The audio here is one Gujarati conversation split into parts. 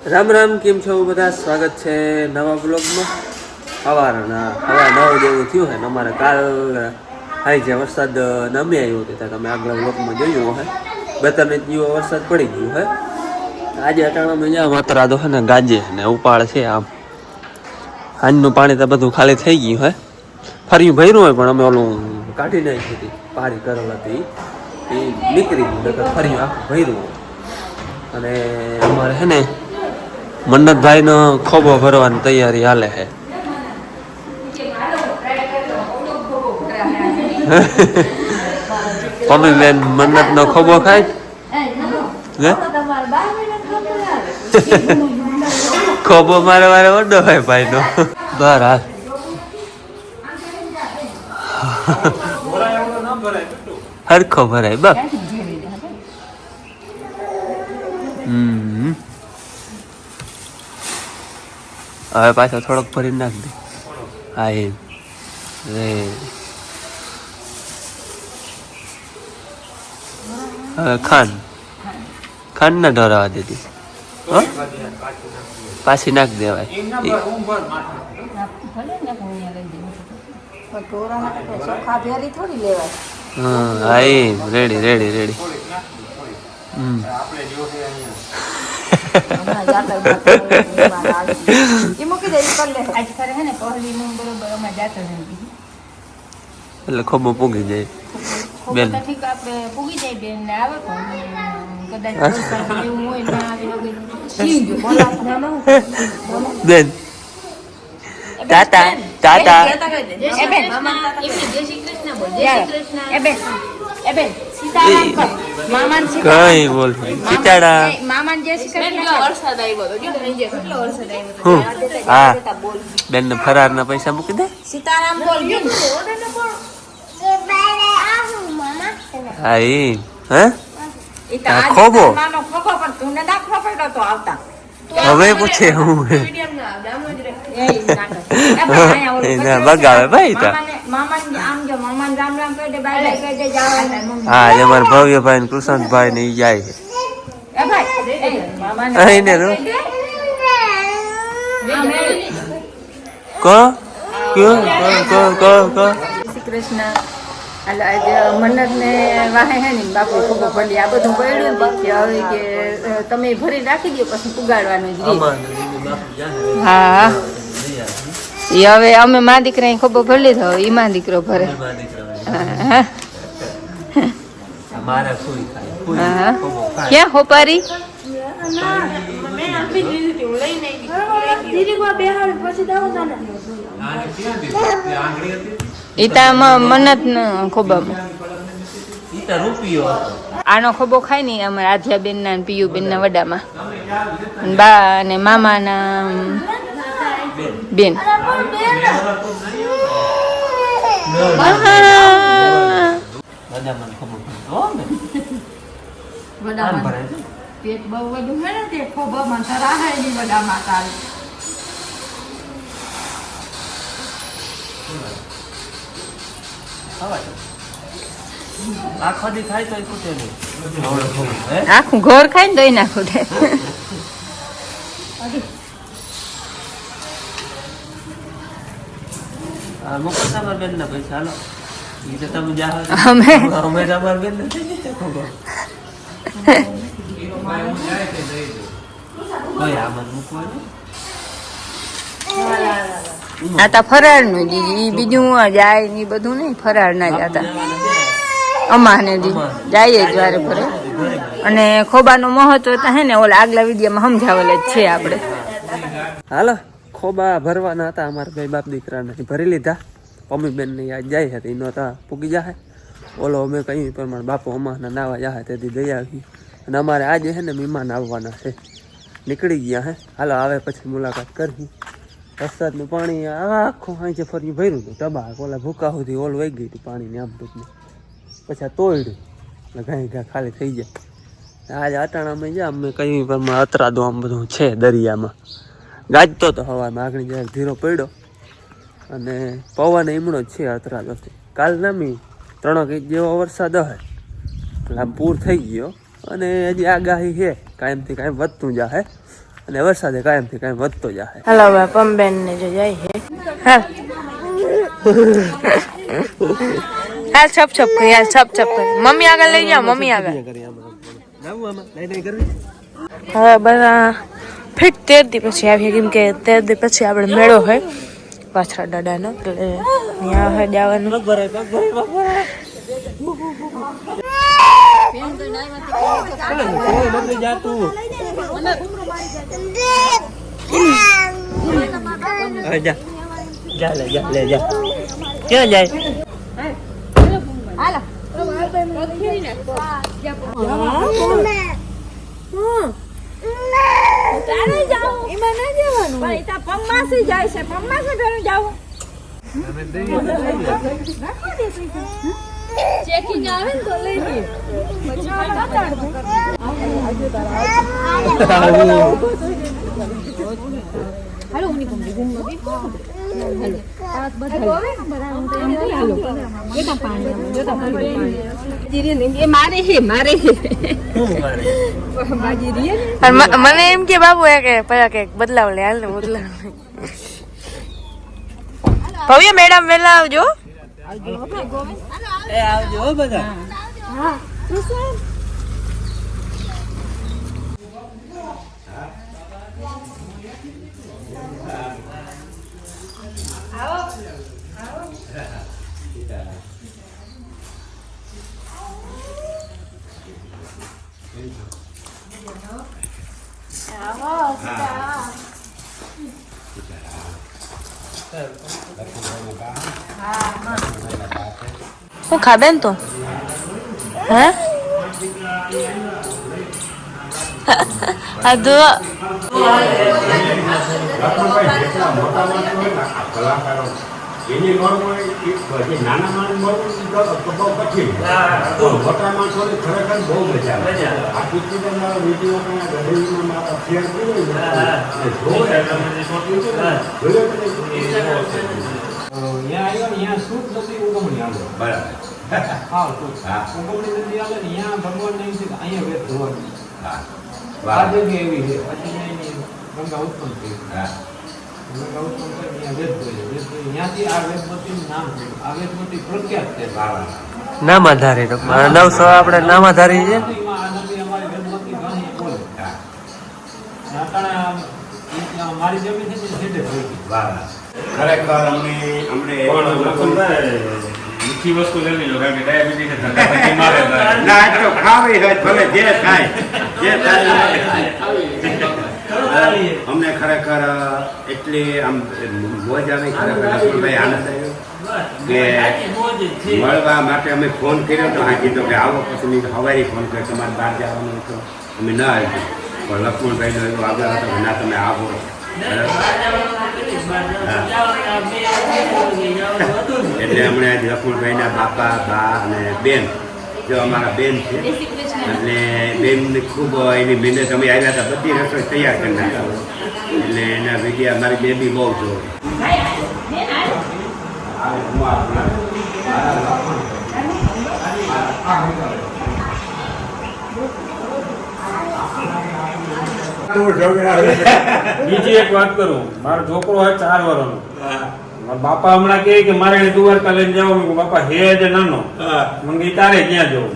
રામ રામ, કેમ છો બધા? સ્વાગત છે નવા બ્લોગમાં. સવારના 9 જેવું થયું છે ને અમારે કાલ આવી છે વરસાદ નમી આવ્યો હતો ત્યાં તમે આગલા બ્લોગમાં જોયું હોય 2-3 ઇંચ જેવો વરસાદ પડી ગયો હોય. આજે અટાણામાં જ્યાં માત્ર આદો છે ને ગાજે ને ઉપાડ છે. આમ હાંજનું પાણી તો બધું ખાલી થઈ ગયું હોય, ફર્યું ભર્યું હોય પણ અમે ઓલું કાઢી નાખી હતી, પારી કરેલ હતી એ નીકળી ગયું, ફર્યું આખું ભર્યું હોય. અને અમારે છે ને મન્નતભાઈનો ખોબો ભરવાની તૈયારી હાલે છે. મમ્મી બેન મન્નતનો ખોબો ખાય ખોબો મારે ઓડો હોય ભાઈનો. બહાર હાલ હરખો ભરાય બસ. હવે પાછો થોડોક ભરી નાખ દે. હા એમ હવે ખાંડ ના ઢોરાવા દીધી, પાછી નાખ દેવાય. હા એમ રેડી રેડી રેડી. એટલે ખોબો પૂગી જાય બેન. બેન ટાટા ટાટા કઈ બોલ સીતાડા. હા બેન ને ફરાર ના પૈસા મૂકી દે. સીતારામ બોલ. હા એ ખોબો હવે પૂછે હું બગાવે ભાઈ. હા અમારા ભવ્યભાઈ ને કૃષ્ણભાઈ ને જાય છે. કૃષ્ણ હાલો આજે મન્નત ને વાહે હે ને બાપુ ખોબો ભરી આ બધું પડ્યું કે હવે કે તમે ભરી રાખી દો પછી પુગાડવાનું જ. હા એ હવે અમે મા દીકરા ખોબો ભરી લીધો, એ મા દીકરો ભરે. ક્યાં હોપારી મન્નત ખોબામાં આનો ખોબો ખાય ને અમારા આધ્યા બેન ના પિયુ બેન ના વડામાં, બા અને મામા ના બેન. પેટ બહુ બધું હે ને તે ખોબામાં તરાહે ની વડામાં તારે. આખું ઘર ખાય ને દઈ નાખું. આ તો ફરાર નું દીદી, બીજું જાય ને બધું નહીં, ફરાર ના જતા અમાને જાય જ વારે ફરે. અને ખોબાનું મહત્વ તો હે ને ઓલા આગલા વિડીયોમાં સમજાવેલ જ છે આપણે. હાલો ખોબા ભરવાના હતા અમારા ભાઈ બાપ દીકરાને ભરી લીધા. મમ્મી બેન ને યાદ જાય છે એનો તા પૂગી જાય. ઓલો અમે કહ્યું પ્રમાણે બાપુ અમારના નાવા જાય તેથી દઈ આવી. અને અમારે આજે છે ને મહેમાન આવવાના છે, નીકળી ગયા હે. હાલો આવે પછી મુલાકાત કરવી. વરસાદનું પાણી આખું અહીં ફરી ભર્યું હતું ટબા, ઓલા ભૂકા સુધી ઓલ વહી ગઈ હતું પાણીની આમ ટૂંકમાં. પછી આ તોડ્યું એટલે ઘાઈ ઘા ખાલી થઈ જાય. આજે અટાણામાં જ્યાં અમે કહ્યું પ્રમાણે અતરાદો આમ બધું છે દરિયામાં. ગાજતો તો હવામાં આગળ જ્યારે ધીરો પડ્યો અને પવન ઈમણો જ છે અતરાદોથી. કાલ નમી 3 ઇંચ જેવો વરસાદ હશે એટલે આમ પૂર થઈ ગયો. અને હજી આગાહી છે કાયમથી કાયમ વધતું જાહે. અને વરસાદે કાયમથી કાયમ વધતો જાય. હાલો ભાઈ પંબેન ને જો જાય છે હાલ હાલ છપ છપ કરી હાલ છપ છપ કરી મમ્મી આગળ લઈ જાઓ મમ્મી આગળ હવે બધા ફિટ 13 દી પછી આવીએ કેમ કે 13 દી પછી આપણે મેળો હોય પાછરા દાદાનો એટલે ત્યાં હોય જવાનું ક્યાં જાય ચેકિંગ આવે ને તો લઈ લે હાલો ઉની કોમ મને એમ કે બાબુ કે પેલા કે બદલાવ લે હાલ ને બદલાવ ભવ્ય મેડમ વેલા આવજો આવજો બધા. હું ખાબે ને તો હે આ દો એની નોર્મલ નાના માણસ બહુ કઠિન મોટા માણસોની ખરેખર બહુ મજા આવે. આ પિક્ચરના વિડીયો શેર અહીંયા શૂટ નથી ઉગમણી આવે બરાબર હા ઉગમણી નથી આવે ને અહીંયા ભગવાન નહીં છે અહીંયા વેદ ધોવાની આ જગ્યા એવી છે પછી ગંગા ઉત્પન્ન થઈ નામાધારી નવસો આપણે નામાધારી છે. મારી જમીન ખરેખર અમને મીઠી વસ્તુ લેવી જો કારણ કે ડાયાબિટીસ ના તો ખાવી હોય ભલે જે થાય અમને ખરેખર એટલી આમ મોજ આવી ખરેખર ભાઈ આનંદ આવ્યો કે મળવા માટે અમે ફોન કર્યો તો હા કીધું કે આવો પછી હવારી ફોન કર્યો તમારે બહાર જવાનું હતો અમે ન આવ્યું પણ લક્ષ્મણભાઈનો એવો આગ્રહ હતો કે ના તમે આવો એટલે હમણાં આજ લક્ષ્મણભાઈના બાપા બા અને બેન જો અમારા બેન છે એટલે બેન ખૂબ એની મહેનત અમે આવ્યા હતા બધી રસોઈ તૈયાર કરી નાખ્યા એટલે એના વિડીયા મારી બેબી બહુ જોવે બીજી એક વાત કરું મારો છોકરો હોય 4 વર્ષનો બાપા હમણાં કહે કે મારે દ્વારકા લઈને જાવ બાપા હે જ નાનો મંગી તારે ક્યાં જવું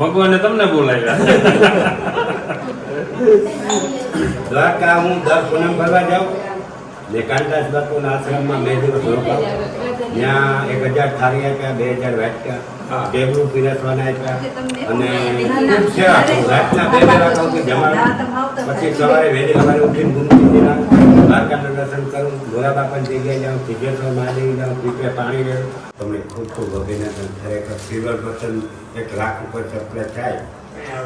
ભગવાને તમને બોલાવ્યા દ્વારકા હું 10 પૂનમ ભરવા જાઉં ને કાંતાસ બાપુના આશ્રમમાં મેં દિવસ રોકાઉં ત્યાં 1000 થાળી આપ્યા 2000 વાટકા ટેબલું પીરસવાના આપ્યા અને ખૂબ સેવા કરું રાતના 2 કલાક સુધી જમાડું પછી સવારે વહેલી સવારે ઉઠીને ગુમતીજીના દ્વારકાનું દર્શન કરું ગોરા બાપાની જગ્યાએ જાઉં સિદ્ધેશ્વર મહાદેવ જાઉં પીપે પાણી લેવું તમને ખૂબ ખૂબ અભિનંદન ખરેખર સિલ્વર બટન 1 લાખ ઉપર સપ્લાય થાય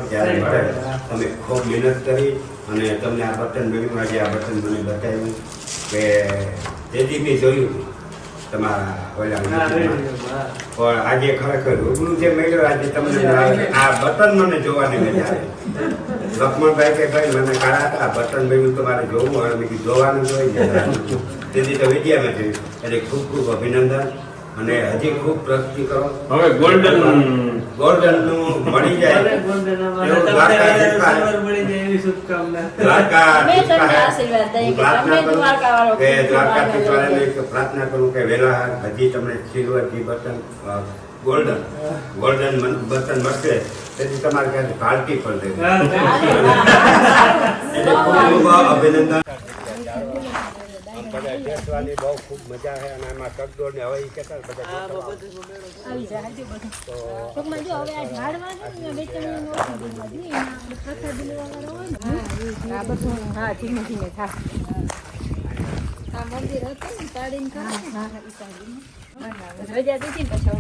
ત્યારે મળે તમે ખૂબ મહેનત કરી અને તમને આ બટન મળ્યું આજે આ બટન મને બતાવ્યું કે તેથી મેં જોયું તમારા ઓલા પણ આજે ખરેખર રૂબરૂ જે મળ્યો આજે તમને આ બટન મને જોવાની મજા આવી લક્ષ્મણભાઈ કે ભાઈ મને કાળા આ બટન મળ્યું તમારે જોવું હોય મેં જોવાનું જોઈ જાય તેથી તો વિદ્યામાં જોયું એટલે ખૂબ ખૂબ અભિનંદન અને હજી ખૂબ પ્રગતિ કરો. હવે ગોલ્ડન ગોલ્ડનનું મળી જાય એવું પ્રાર્થના કરું કે વહેલા હજી તમને સિલ્વર કી બટન ગોલ્ડન બટન મળશે તેથી તમારે ક્યાં પાર્ટી પર દેવું. અભિનંદન. બેસવાની બહુ ખૂબ મજા છે અને એમાં કગડોળ ને હવે કેટલા બધા હા ધીમે ધીમે થાય. આ મંદિર હતું ને તાળીને રજા દીધી ને પછી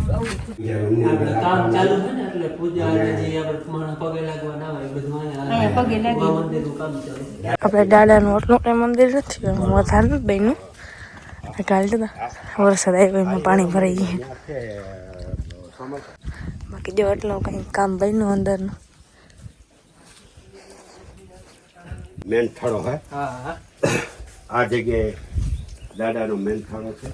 કામ ચાલુ છે ને એટલે પૂજા જે આપણે પગે લાગવાના આવે બધું અહીંયા પગે લાગી મંદિરનું કામ ચાલે. આપણે દાદાનું ઓટલું કંઈ મંદિર નથી મોથાનું બેનું ઢાલ દીધા. વરસાદ આવ્યો એમાં પાણી ભરાઈ ગયું. બાકી જો એટલું કંઈ કામ બન્યું અંદરનું. મેન થાળો હે હા આ જગ્યાએ દાદાનો મેન થાળો છે.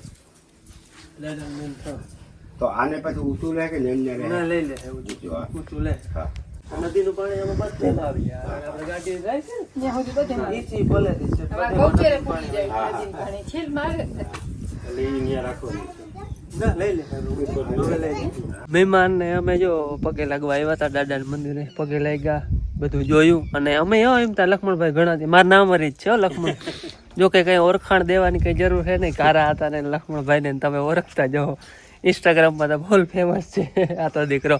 તો આને પછી ઊંચું લે કે એમને ના લઈ લે ઊંચું આ. ઊંચું લે. હા નદીનું પાણી આમાં બધે આવી જાય. આપણે ગાડી જાય છે ને ત્યાં સુધી બધે નીચી ભલેથી છે. ગૌચરે પૂરી જાય નદીનું પાણી છીલ મારે એટલે અહીંયા રાખવાનું છે. ના લઈ લે મહેમાન ને અમે જો પગે લાગવા આવ્યા હતા દાદાના મંદિરે. પગે લાગ્યા બધું જોયું અને અમે એમ તા લક્ષ્મણભાઈ ઘણા મારા નામ જ છે લક્ષ્મણ. જો કે કઈ ઓળખાણ દેવાની કઈ જરૂર છે નહીં. કારા હતા ને લક્ષ્મણભાઈ ને તમે ઓળખતા જાઓ. ઇન્સ્ટાગ્રામમાં તો ફૂલ ફેમસ છે આ તો દીકરો.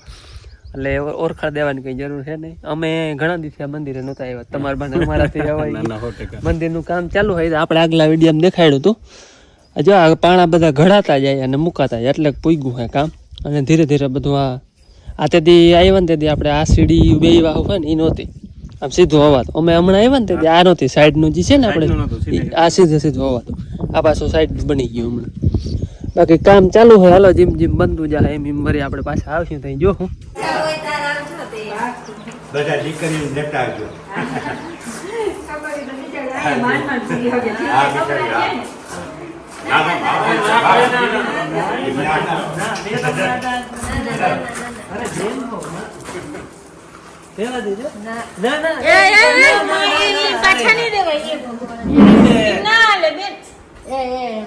એટલે ઓળખાણ દેવાની કઈ જરૂર છે નહીં. અમે ઘણા દિવસે મંદિરે નહોતા આવ્યા. તમારા બાને અમારાથી આવ્યા મંદિરનું કામ ચાલુ હોય. આપણે આગલા વિડીયોમાં દેખાડ્યું હતું. જો આ પાણા બધા ઘડાતા જાય અને મુકાતા જાય એટલે પૂગ્યું હોય કામ. અને ધીરે ધીરે બધું આ તેથી આવ્યા ને તેથી આપણે આ સીડી બે વાહુ હોય ને એ નહોતી. આમ સીધું હોવાતું. અમે હમણાં આવ્યા ને તેથી આ નહોતી. સાઈડનું જે છે ને આપણે આ સીધું હોવાતું. આ પાછું સાઈડ બની ગયું હમણાં. બાકી કામ ચાલુ હોય. હાલો જીમ જીમ બનતું જાય એમ એમ ભરી આપણે પાછા આવશું ત્યાં જો હું બધા દીકરીને લેતા આવજો. પાછા નહીં દેવાય ના લે બેન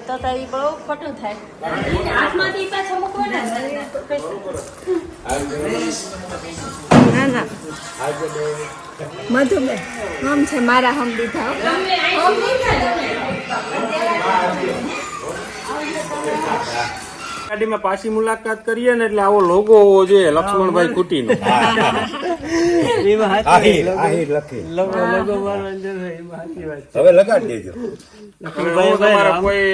તો તારી બહુ ખોટું થાય. હાથમાંથી પાછા મૂકવાના ના ના મધુબેન હમ છે મારા હમ દીધા ગાડીમાં પાછી મુલાકાત કરીએ ને એટલે આવો લોગો હોવો જોઈએ લક્ષ્મણભાઈ કુટીનો. આહિર લખી હવે લગાડી દેજો. તમારા કોઈ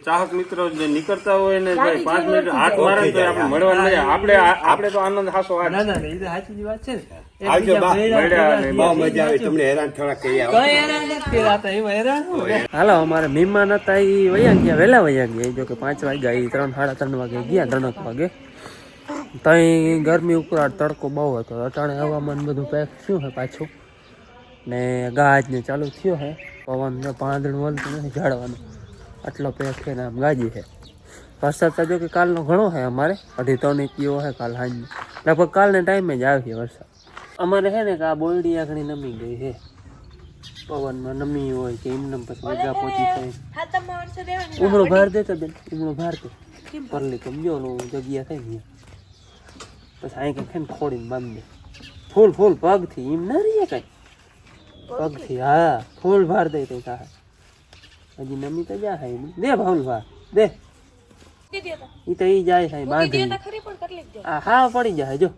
ચાહક મિત્રો જે નીકળતા હોય ને ભાઈ 5 મિનિટ હાથ મારે તો આપણે મળવા નહીં. આપણે તો આનંદ હાસો ના ના એ તો સાચી વાત છે ને. આવજો બા. બહુ મજા આવી. તમને હેરાન થોડા કરી હાલો અમારે મહેમાન હતા એ વયા ગયા વહેલા વયા ગયા. જો કે 5 વાગ્યા એ 3 સાડા 3 વાગે ગયા. 3 વાગે ત્યાં ગરમી ઉકળાટ તડકો બહુ હતો. અટાણે હવામાન બધું પેક થયું છે પાછું ને ગાજ ને ચાલુ થયો છે. પવન ને પાંદડું વળતું નથી ઝાડવાનું આટલો પેક છે ને આમ ગાજી છે. વરસાદ તો જો કે કાલનો ઘણો છે અમારે 2.5 ઇંચ જેવો છે કાલ સાંજનો. લગભગ કાલને ટાઈમે જ આવી વરસાદ. અમારે છે ને કે આ બોલડી આખણી નમી ગઈ છે. પવનમાં નમી હોય કે એમને પછી વગા પહોંચી થાય. ઉમળો ભાર દેતો બેન ઉમળો ભાર દે પરલી કમજો જગ્યા થઈ ગઈ. પછી અહીં કઈ ને ખોડીને બાંધી દે ફૂલ પગથી એમ ના રહીએ કઈ પગથી. હા ફૂલ ભાર દે કઈ કા હજી નમી તો જા હે દે ફૂલ ભાર દે ઈ તો ઈ જાય છે બાંધી. હા પડી જાય જો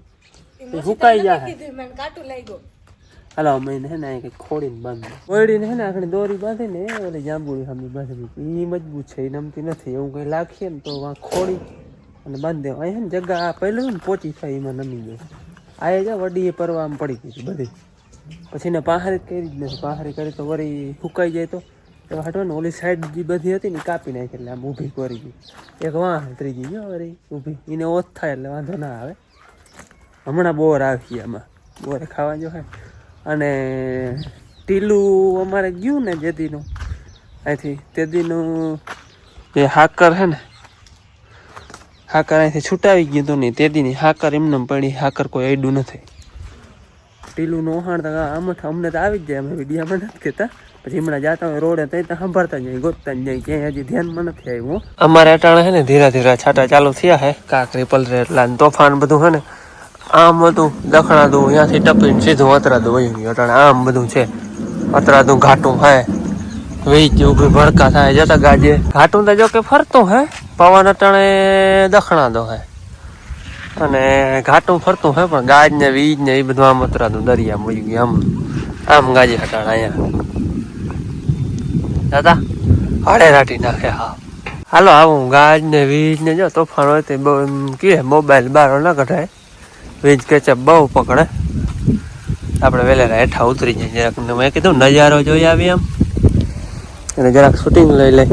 હુકાઈ જાય. હાલો અમે હે ને કઈ ખોડીને બાંધી ઓળીને હે ને આખણી દોરી બાંધી ને ઓલી જાંબુડી સામે બાંધી ઈ મજબૂત છે. એ નમતી નથી. એવું કઈ લાગીએ ને તો ખોડી અને બાંધી દે. અહીં ને જગ્યા પહેલું ને પોચી થાય એમાં નમી ગયો. આ જા વડી પરવા આમ પડી ગઈ બધી. પછી ને પહારી કરી જ નથી. પહારી કરી તો વળી ફૂકાઈ જાય તો હટો ને ઓલી સાઈડ જે બધી હતી ને કાપી નાખી એટલે આમ ઊભી કરી ગઈ. એક વાહ ત્રીજી જો વળી ઊભી એને ઓછ થાય એટલે વાંધો ના આવે. હમણાં બોર આવી આમાં બોર ખાવા જો હે. અને ટીલું અમારે ગયું ને જેદીનું અહીંથી તેદીનું જે હાકર હે ને હાકર અહીંથી છૂટાવી ગયું હતું ને તેદીની હાકર એમને પડી. હાકર કોઈ આડ્યું નથી. ટીલું ઓહાણ તો આમ અમને તો આવી જ જાય. અમે વિડીયામાં નથી કહેતા. પછી હમણાં જતા હોય રોડે તો સાંભળતા જાય, ગોતતા જ જાય. ક્યાંય હજી ધ્યાનમાં નથી આવ્યું. અમારે અટાણે છે ને ધીરે ધીરે છાંટા ચાલુ થયા હે. કાંકરી પલરે એટલા તોફાન બધું છે ને આમ હતું દખણાદું ત્યાંથી ટપીને સીધું અતરાદું વહી ગયું. અટાણે આમ બધું છે. અતરાદું ઘાટું હે વીજ ઉભી ભડકા થાય જતા ગાજે. ઘાટું તો જો કે ફરતું હે. પવન અટાણે દખણાદો હે અને ઘાટું ફરતું હે પણ ગાજ ને વીજ ને એ બધું આમ અતરાદું દરિયા મળી ગયું. આમ આમ ગાજે હટાણા અહીંયા દાદા હાડે રાટી નાખે. હા હાલો આવું ગાજ ને વીજ ને જો તોફાન હોય તો બહુ એમ કે મોબાઈલ બારો ના કઢાય. વીજ કેચપ બહુ પકડે. આપણે વહેલા હેઠા ઉતરી જાય જરાક. મેં કીધું નજારો જોઈ આવી આમ અને જરાક શૂટિંગ લઈ લઈ.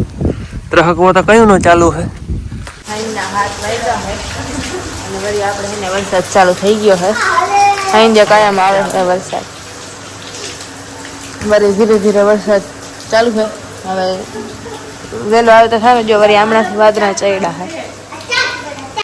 ત્રહકમાં તો કયું ન ચાલુ હે. અને વળી આપણે એને વરસાદ ચાલુ થઈ ગયો છે. સાંજે કાયમ આવે છે વરસાદ. વળી ધીરે ધીરે વરસાદ ચાલુ છે. હવે વહેલો આવે તો થાય. જો વળી હમણાંથી વાદળા ચડ્યા છે.